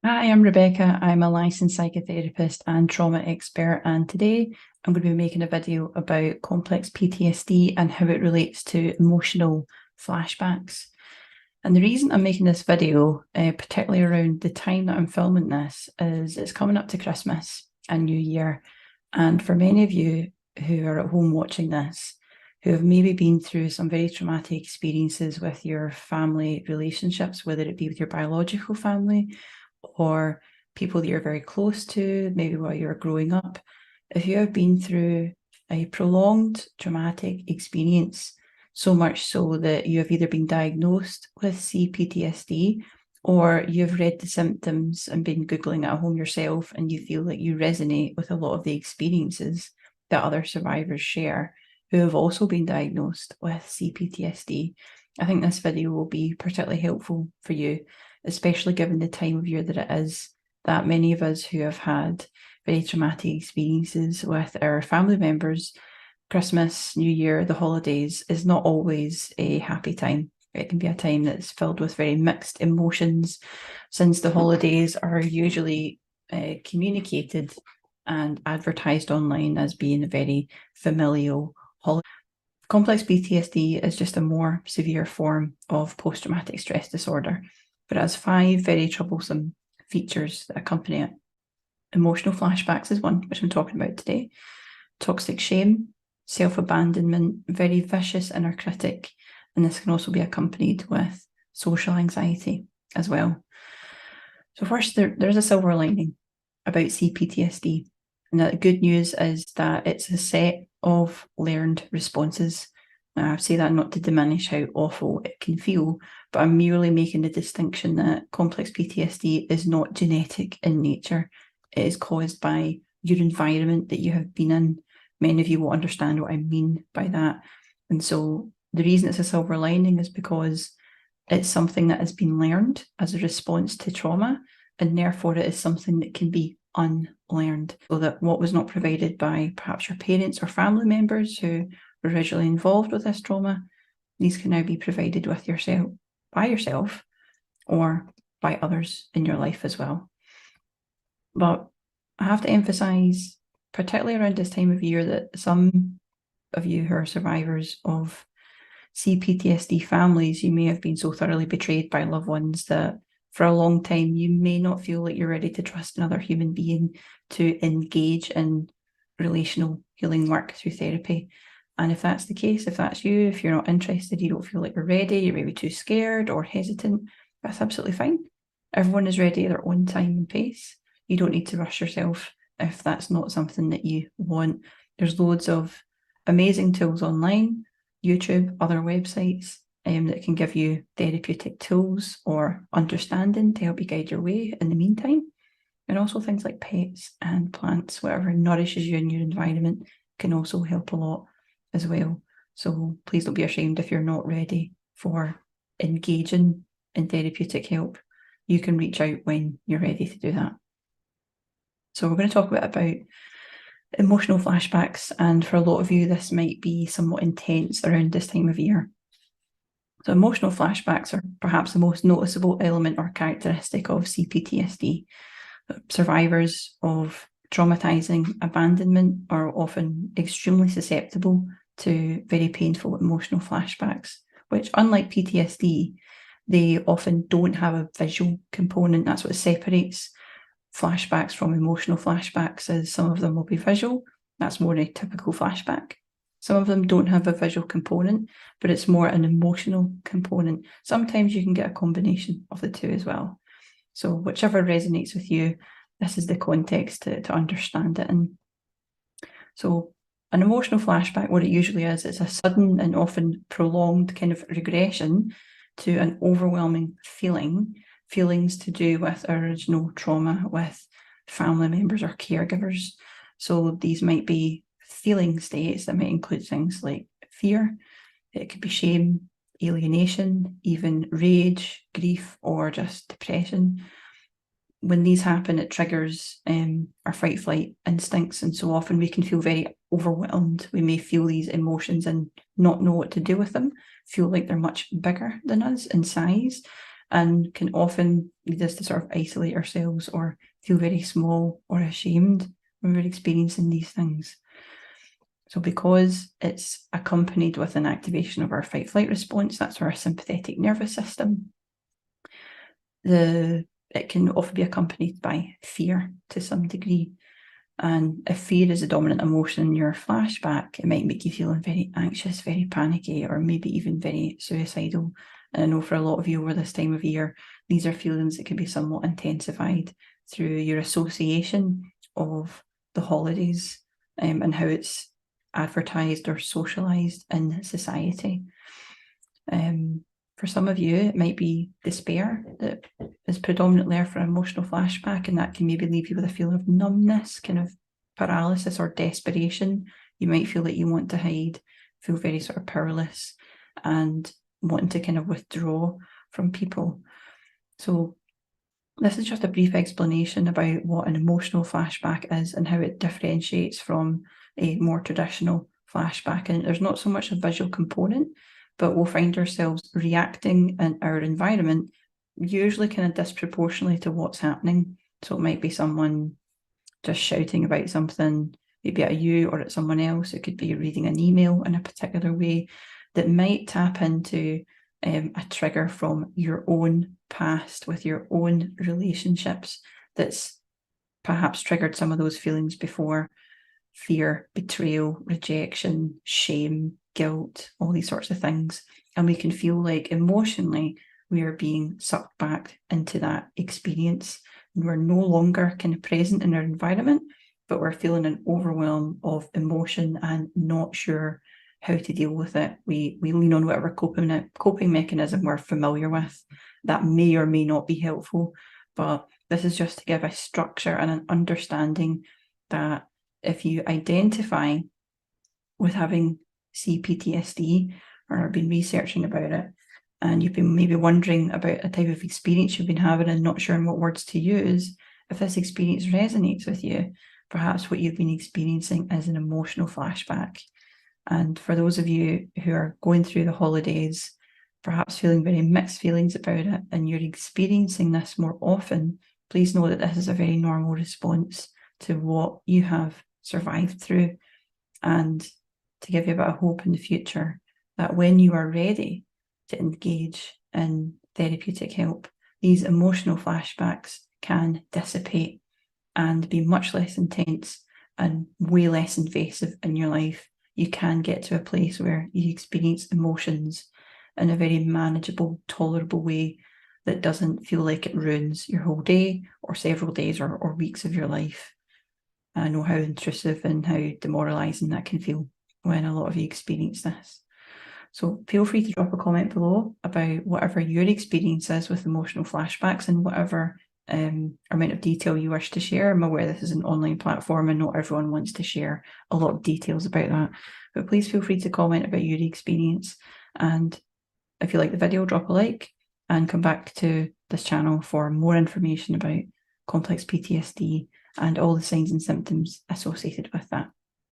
Hi, I'm Rebecca. I'm a licensed psychotherapist and trauma expert, and today I'm going to be making a video about complex PTSD and how it relates to emotional flashbacks. And the reason I'm making this video, particularly around the time that I'm filming this, is it's coming up to Christmas and New Year. And for many of you who are at home watching this, who have maybe been through some very traumatic experiences with your family relationships, whether it be with your biological family or people that you're very close to, maybe while you're growing up, if you have been through a prolonged traumatic experience, so much so that you have either been diagnosed with CPTSD or you've read the symptoms and been Googling at home yourself and you feel like you resonate with a lot of the experiences that other survivors share who have also been diagnosed with CPTSD, I think this video will be particularly helpful for you, especially given the time of year that it is, that many of us who have had very traumatic experiences with our family members, Christmas, New Year, the holidays is not always a happy time. It can be a time that's filled with very mixed emotions, since the holidays are usually communicated and advertised online as being a very familial holiday. Complex PTSD is just a more severe form of post-traumatic stress disorder, but it has 5 very troublesome features that accompany it. Emotional flashbacks is one, which I'm talking about today. Toxic shame, self-abandonment, very vicious inner critic, and this can also be accompanied with social anxiety as well. So first, there's a silver lining about CPTSD, and the good news is that it's a set of learned responses. Now, I say that not to diminish how awful it can feel, but I'm merely making the distinction that complex PTSD is not genetic in nature. It is caused by your environment that you have been in. Many of you will understand what I mean by that. And so the reason it's a silver lining is because it's something that has been learned as a response to trauma, and therefore it is something that can be unlearned, so that what was not provided by perhaps your parents or family members who were originally involved with this trauma, these can now be provided with yourself, by yourself, or by others in your life as well. But I have to emphasize, particularly around this time of year, that some of you who are survivors of CPTSD families, you may have been so thoroughly betrayed by loved ones that for a long time you may not feel like you're ready to trust another human being to engage in relational healing work through therapy. And if that's the case, if that's you, if you're not interested, you don't feel like you're ready, you're maybe too scared or hesitant, that's absolutely fine. Everyone is ready at their own time and pace. You don't need to rush yourself if that's not something that you want. There's loads of amazing tools online, YouTube, other websites that can give you therapeutic tools or understanding to help you guide your way in the meantime. And also things like pets and plants, whatever nourishes you in your environment, can also help a lot as well. So please don't be ashamed if you're not ready for engaging in therapeutic help. You can reach out when you're ready to do that. So we're going to talk a bit about emotional flashbacks, and for a lot of you this might be somewhat intense around this time of year. So emotional flashbacks are perhaps the most noticeable element or characteristic of CPTSD. Survivors of traumatizing abandonment are often extremely susceptible to very painful emotional flashbacks, which, unlike PTSD, they often don't have a visual component. That's what separates flashbacks from emotional flashbacks, is some of them will be visual. That's more a typical flashback. Some of them don't have a visual component, but it's more an emotional component. Sometimes you can get a combination of the two as well. So whichever resonates with you, this is the context to understand it in. So an emotional flashback, what it usually is, it's a sudden and often prolonged kind of regression to an overwhelming feelings to do with original trauma with family members or caregivers. So these might be feeling states that might include things like fear, it could be shame, alienation, even rage, grief, or just depression. When these happen, it triggers our fight flight instincts, and so often we can feel very overwhelmed. We may feel these emotions and not know what to do with them, feel like they're much bigger than us in size, and can often lead us to sort of isolate ourselves or feel very small or ashamed when we're experiencing these things. So because it's accompanied with an activation of our fight-flight response, that's our sympathetic nervous system, it can often be accompanied by fear to some degree. And if fear is a dominant emotion in your flashback, it might make you feel very anxious, very panicky, or maybe even very suicidal. And I know for a lot of you over this time of year, these are feelings that can be somewhat intensified through your association of the holidays and how it's advertised or socialized in society. For some of you, it might be despair that is predominant there for an emotional flashback, and that can maybe leave you with a feeling of numbness, kind of paralysis or desperation. You might feel that you want to hide, feel very sort of powerless, and wanting to kind of withdraw from people. So this is just a brief explanation about what an emotional flashback is and how it differentiates from a more traditional flashback. And there's not so much a visual component, but we'll find ourselves reacting in our environment, usually kind of disproportionately to what's happening. So it might be someone just shouting about something, maybe at you or at someone else. It could be reading an email in a particular way that might tap into a trigger from your own past with your own relationships that's perhaps triggered some of those feelings before: fear, betrayal, rejection, shame, guilt, all these sorts of things. And we can feel like emotionally we are being sucked back into that experience, and we're no longer kind of present in our environment, but we're feeling an overwhelm of emotion and not sure how to deal with it. We lean on whatever coping mechanism we're familiar with. That may or may not be helpful, but this is just to give a structure and an understanding that if you identify with having Cptsd or have been researching about it, and you've been maybe wondering about a type of experience you've been having and not sure what words to use, if this experience resonates with you, perhaps what you've been experiencing is an emotional flashback. And for those of you who are going through the holidays, perhaps feeling very mixed feelings about it, and you're experiencing this more often, please know that this is a very normal response to what you have survived through, and to give you a bit of hope in the future that when you are ready to engage in therapeutic help, these emotional flashbacks can dissipate and be much less intense and way less invasive in your life. You can get to a place where you experience emotions in a very manageable, tolerable way that doesn't feel like it ruins your whole day or several days or weeks of your life. I know how intrusive and how demoralising that can feel when a lot of you experience this. So feel free to drop a comment below about whatever your experience is with emotional flashbacks and whatever amount of detail you wish to share. I'm aware this is an online platform and not everyone wants to share a lot of details about that, but please feel free to comment about your experience. And if you like the video, drop a like and come back to this channel for more information about complex PTSD and all the signs and symptoms associated with that.